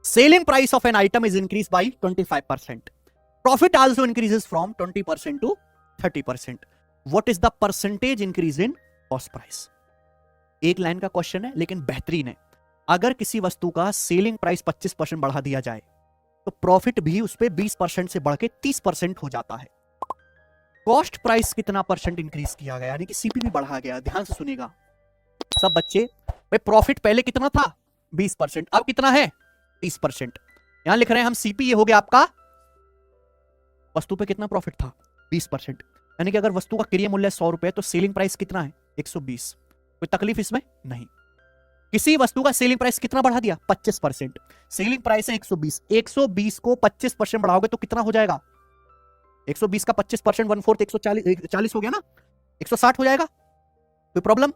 Selling price of an item is increase by 25%. Profit also increases from 20% to 30%. What is the percentage increase in cost price? एक line का question है लेकिन बेहतरीन है. अगर किसी वस्तु का सेलिंग प्राइस 25% बढ़ा दिया जाए तो प्रॉफिट भी उस पर 20% से बढ़ के 30% हो जाता है. कॉस्ट प्राइस कितना परसेंट इंक्रीज किया गया, यानी कि सीपी भी बढ़ा गया. ध्यान से सुनिएगा सब बच्चे. भाई प्रॉफिट पहले कितना था 20%, अब कितना है 30%. यहां लिख रहे हैं हम सीपी, ये हो गया आपका वस्तु पे कितना प्रॉफिट था 20%. यानी कि अगर वस्तु का क्रय मूल्य 100 रुपए तो सेलिंग प्राइस कितना है 120. कोई तकलीफ इसमें नहीं. किसी वस्तु का सेलिंग प्राइस कितना बढ़ा दिया 25%. सेलिंग प्राइस है 120, 120 को 25% बढ़ाओगे तो कितना हो जाएगा? 120 का 25% 1/4 140 हो गया ना, 160 हो जाएगा. कोई प्रॉब्लम?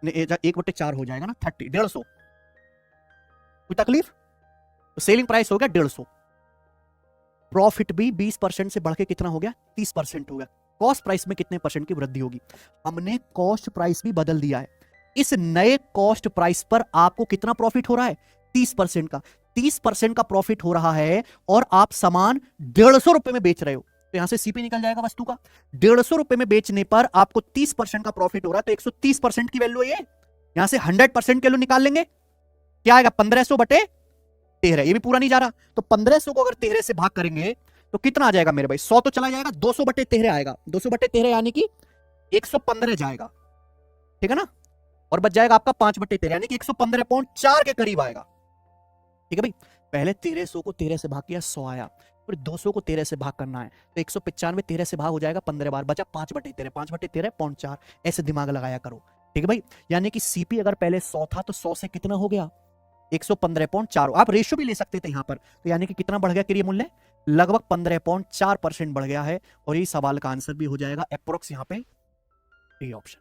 1/4 हो जाएगा ना 30, 150. कोई तकलीफ? तो सेलिंग प्राइस हो गया 150. प्रॉफिट भी 20% से बढ़ के कितना हो गया 30% हो गया. कॉस्ट प्राइस में कितने परसेंट की वृद्धि होगी? हमने कॉस्ट प्राइस भी बदल दिया है. इस नए कॉस्ट प्राइस पर आपको कितना प्रॉफिट हो रहा है 30% का. 30% का प्रॉफिट हो रहा है और आप सामान 150 रुपए में बेच रहे हो, तो यहां से सीपी निकल जाएगा वस्तु का. 150 रुपए में बेचने पर आपको 30% का प्रॉफिट हो रहा है, तो 130% की वैल्यू है ये. यहां से 100% की वैल्यू निकाल लेंगे, क्या आएगा 1500 बटे 13. ये भी पूरा नहीं जा रहा, तो 1500 को अगर 13 से भाग करेंगे तो कितना आ जाएगा मेरे भाई? 100 तो चला जाएगा, 200 बटे 13 आएगा. 200 बटे 13 यानी कि 115 जाएगा, ठीक है ना. और बच जाएगा आपका 5 बटे 13 यानी कि 115.4 के करीब आएगा. ठीक है भाई. पहले 1300 को 13 से भाग किया 100 आया, फिर 200 को 13 से भाग करना है तो 195 13 से भाग हो जाएगा 15 बार, बचा 5 बटे 13, 5 बटे 13.4. ऐसे दिमाग लगाया करो, ठीक है भाई. यानी कि सीपी अगर पहले 100 था तो 100 से कितना हो गया 115.4. आप रेशियो भी ले सकते थे यहां पर, तो यानी कि कितना बढ़ गया क्रय मूल्य? लगभग 15.4% बढ़ गया है. और ये सवाल का आंसर भी हो जाएगा अप्रोक्स यहां पे डी ऑप्शन.